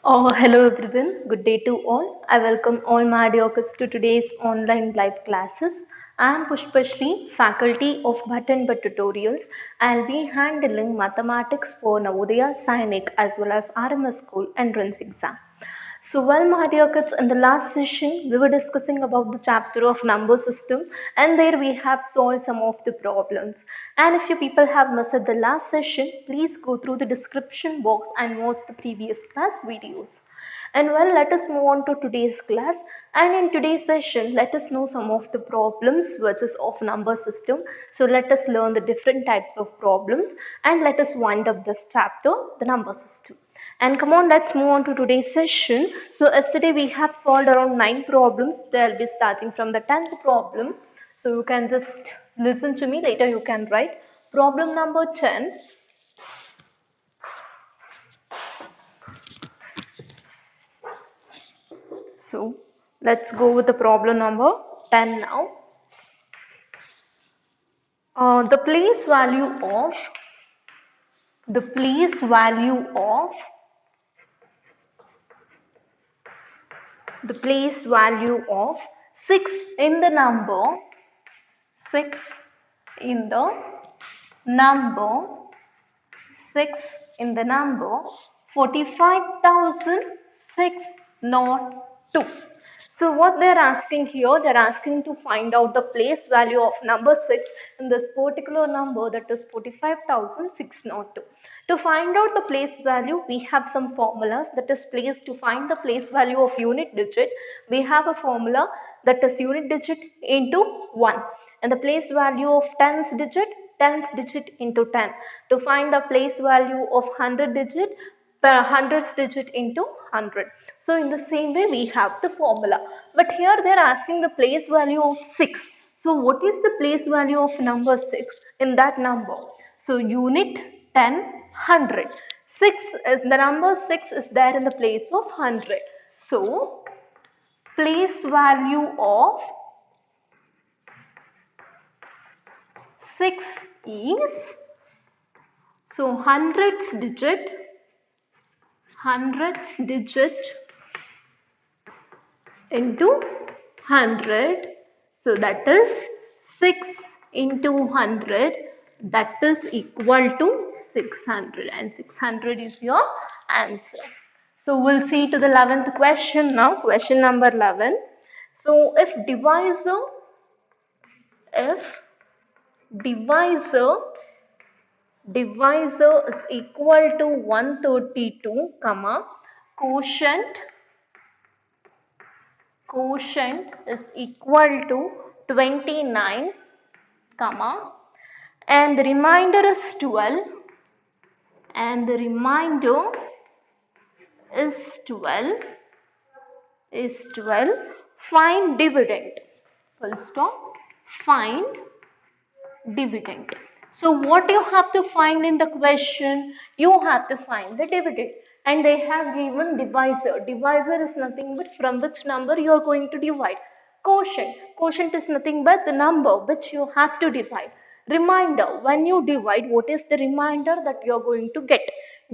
Hello everyone, good day to all. I welcome all my dear kids to today's online live classes. I am Pushpashri, faculty of Button But Tutorials. I'll be handling mathematics for Navodaya, Sainik as well as RMS School entrance exam. So, well, my dear kids, in the last session, we were discussing about the chapter of number system, and there we have solved some of the problems. And if you people have missed the last session, please go through the description box and watch the previous class videos. And well, let us move on to today's class. And in today's session, let us know some of the problems versus of number system. So let us learn the different types of problems and let us wind up this chapter, the number system. And come on, let's move on to today's session. So yesterday we have solved around 9 problems. I'll be starting from the 10th problem. So you can just listen to me. Later you can write. Problem number 10. So let's go with the problem number 10 now. The place value of the place value of the place value of 6 in the number 6 in the number 6 in the number 45,602. So what they're asking here, they're asking to find out the place value of number 6 in this particular number, that is 45,602. To find out the place value, we have some formulas, that is place to find the place value of unit digit. We have a formula that is unit digit into 1, and the place value of tens digit into 10. To find the place value of 100 digit, per hundreds digit into 100. So in the same way we have the formula. But here they are asking the place value of 6. So what is the place value of number 6 in that number? So unit 10, 100. 6 is the number 6 is there in the place of 100. So place value of 6 is, so hundreds digit into 100, so that is 6 into 100, that is equal to 600, and 600 is your answer. So we'll see to the 11th question now, question number 11. So if divisor is equal to 132, comma, quotient is equal to 29, comma, and the remainder is 12, and the remainder is 12, find dividend, full stop, find dividend. So what you have to find in the question? You have to find the dividend, and they have given divisor. Divisor is nothing but from which number you are going to divide. Quotient is nothing but the number which you have to divide. Remainder, when you divide, what is the remainder that you are going to get?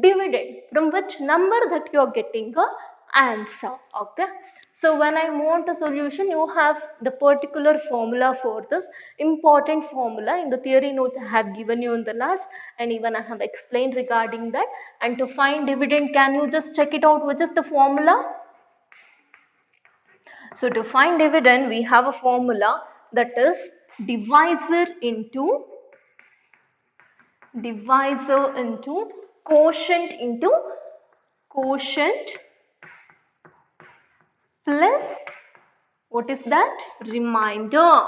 Dividend, from which number that you are getting a answer. Okay. So when I move on to solution, you have the particular formula for this important formula in the theory notes I have given you in the last, and even I have explained regarding that. And to find dividend, can you just check it out, which is the formula? So to find dividend, we have a formula that is divisor into quotient plus, what is that? Remainder.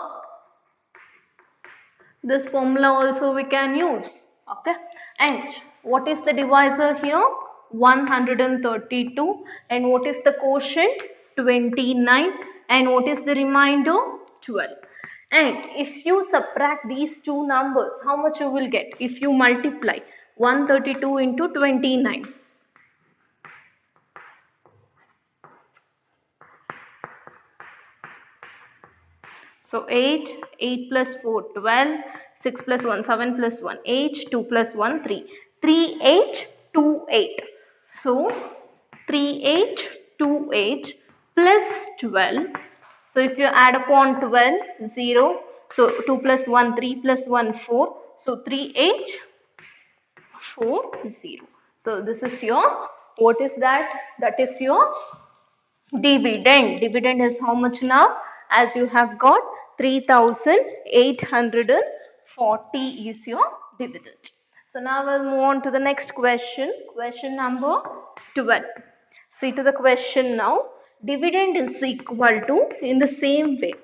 This formula also we can use. Okay. And what is the divisor here? 132. And what is the quotient? 29. And what is the remainder? 12. And if you subtract these two numbers, how much you will get? If you multiply 132 into 29. So 8 plus 4, 12, 6 plus 1, 7 plus 1, 8, 2 plus 1, 3. 3, 8, 2, 8. So 3828 plus 12. So if you add upon 12, 0. So 2 plus 1, 3 plus 1, 4. So 3840. So this is your, what is that? That is your dividend. Dividend is how much now? As you have got 3840 is your dividend. So now we'll move on to the next question. Question number 12. See to the question now. Dividend is equal to, in the same way.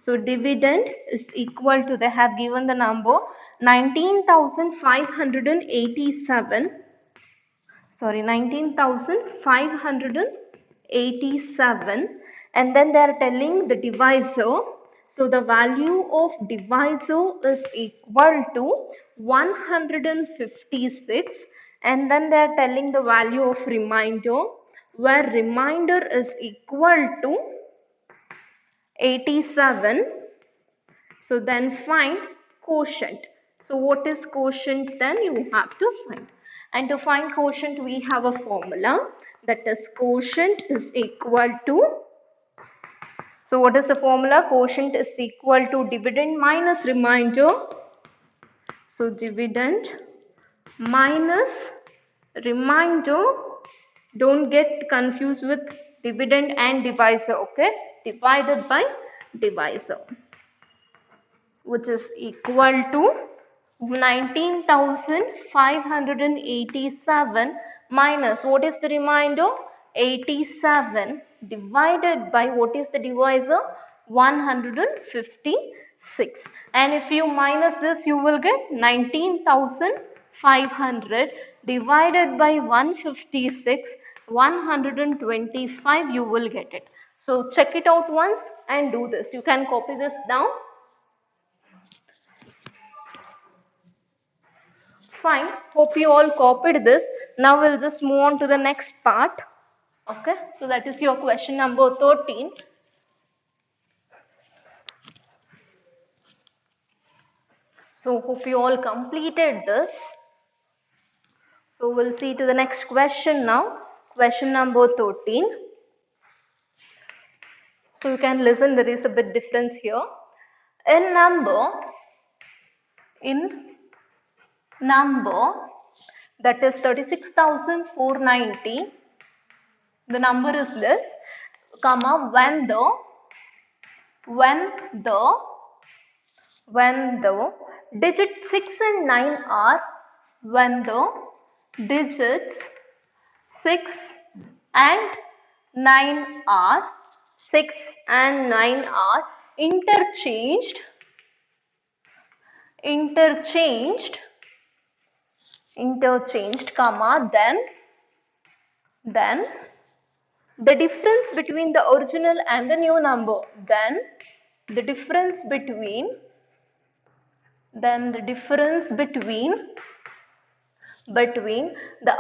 So dividend is equal to, they have given the number 19,587. Sorry, 19,587, and then they are telling the divisor. So the value of divisor is equal to 156, and then they are telling the value of remainder, where remainder is equal to 87. So then find quotient. So what is quotient then? You have to find. And to find quotient, we have a formula, that is quotient is equal to, so what is the formula? Quotient is equal to dividend minus remainder. So dividend minus remainder. Don't get confused with dividend and divisor, okay? Divided by divisor, which is equal to 19,587 minus, what is the remainder? 87, divided by, what is the divisor? 156. And if you minus this, you will get 19,500 divided by 156, 125 you will get it. So check it out once and do this. You can copy this down. Fine. Hope you all copied this. Now we'll just move on to the next part. Okay. So that is your question number 13. So hope you all completed this. So we'll see to the next question now. Question number 13. So you can listen, there is a bit difference here. In number, that is 36,490, the number is this, comma, when the digits 6 and 9 are, when the digits 6 and 9 are, 6 and 9 are interchanged, comma, then the difference between the original and the new number, then the difference between the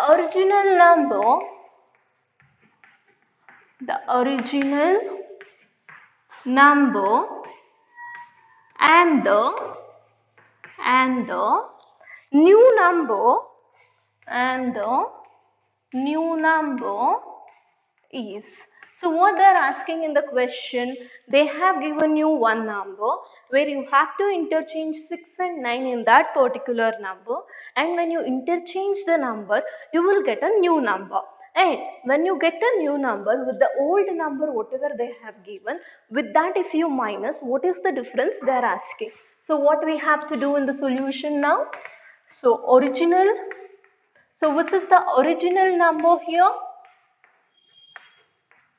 original number, and the new number is. So what they are asking in the question, they have given you one number where you have to interchange 6 and 9 in that particular number, and when you interchange the number, you will get a new number. And when you get a new number with the old number, whatever they have given, with that if you minus, what is the difference they are asking? So what we have to do in the solution now? So original, so which is the original number here?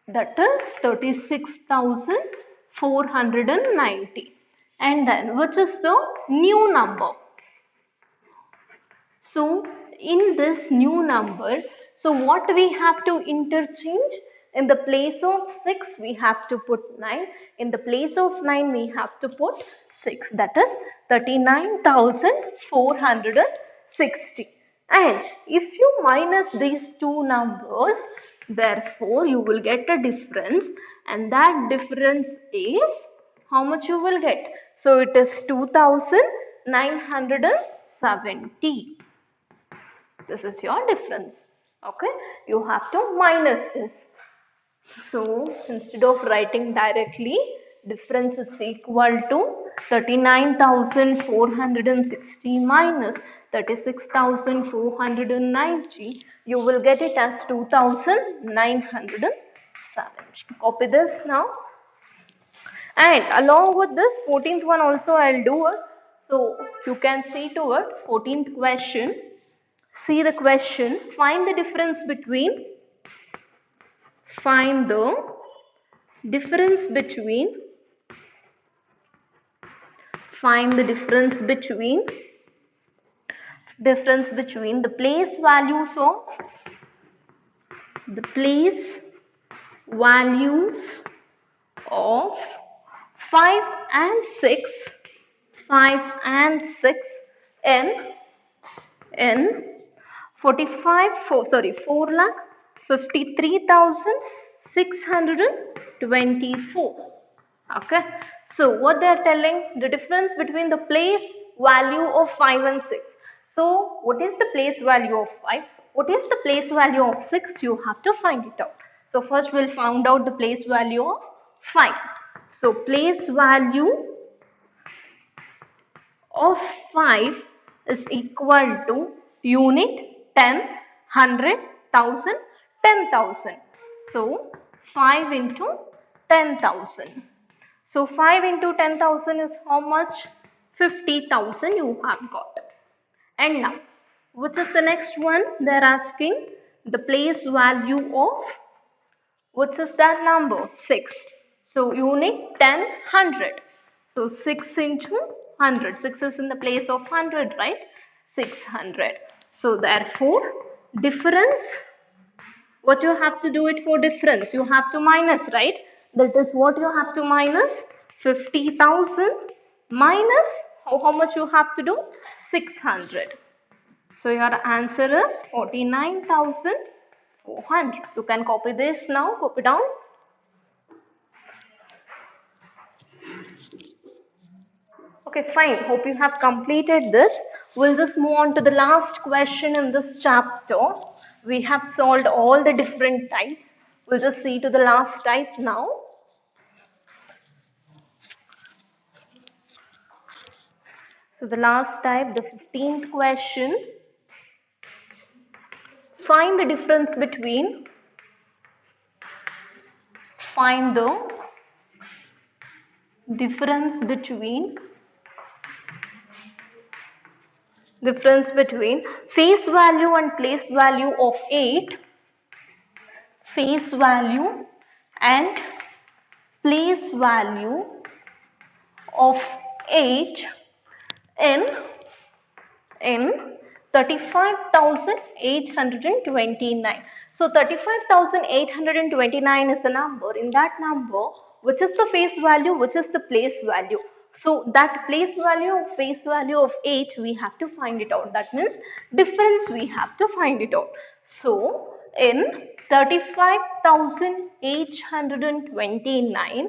That is 36,490. And then which is the new number? So in this new number, so what we have to interchange? In the place of 6 we have to put 9. In the place of 9 we have to put 6. That is 39,460. And if you minus these two numbers, therefore you will get a difference, and that difference is how much you will get? So it is 2,970. This is your difference. Okay, you have to minus this. So instead of writing directly, difference is equal to 39,460 minus 36,490. You will get it as 2,907. Copy this now. And along with this 14th one also I'll do it. So you can see to it 14th question. See the question. Find the difference between difference between find the difference between the place values of 5 and 6 in 4 lakh 53,624. Okay, so what they are telling, the difference between the place value of 5 and 6. So what is the place value of 5? What is the place value of 6? You have to find it out. So first we'll find out the place value of 5. So place value of 5 is equal to unit 10, 100, 1000, 10,000. So 5 into 10,000. So 5 into 10,000 is how much? 50,000 you have got. And now, which is the next one? They are asking the place value of, what is that number? 6. So unit 10, 100. So 6 into 100. 6 is in the place of 100, right? 600. So therefore, difference, what you have to do it for difference? You have to minus, right? That is what you have to minus. 50,000 minus, how much you have to do? 600. So your answer is 49,400. You can copy this now, copy down. Okay, fine. Hope you have completed this. We'll just move on to the last question in this chapter. We have solved all the different types. We'll just see to the last type now. So the last type, the 15th question. Find the difference between face value and place value of 8, face value and place value of 8 in 35,829. So 35,829 is a number. In that number, which is the face value, which is the place value? So that place value, face value of 8, we have to find it out. That means difference we have to find it out. So in 35,829,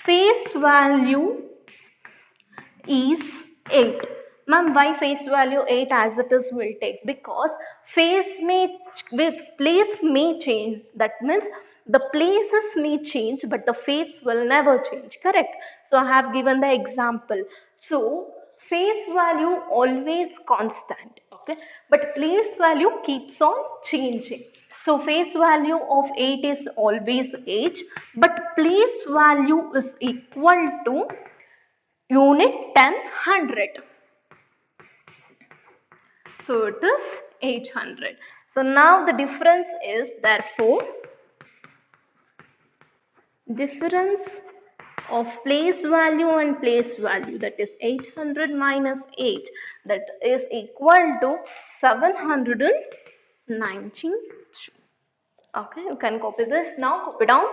face value is 8. Ma'am, why face value 8 as it is will take? Because place may change. That means the places may change, but the face will never change. Correct? So I have given the example. So face value always constant. Okay, but place value keeps on changing. So face value of 8 is always 8, but place value is equal to unit 10, 100. So it is 800. So now the difference is, therefore, difference of place value and place value, that is 800 minus 8, that is equal to 792. Okay, you can copy this now, copy down.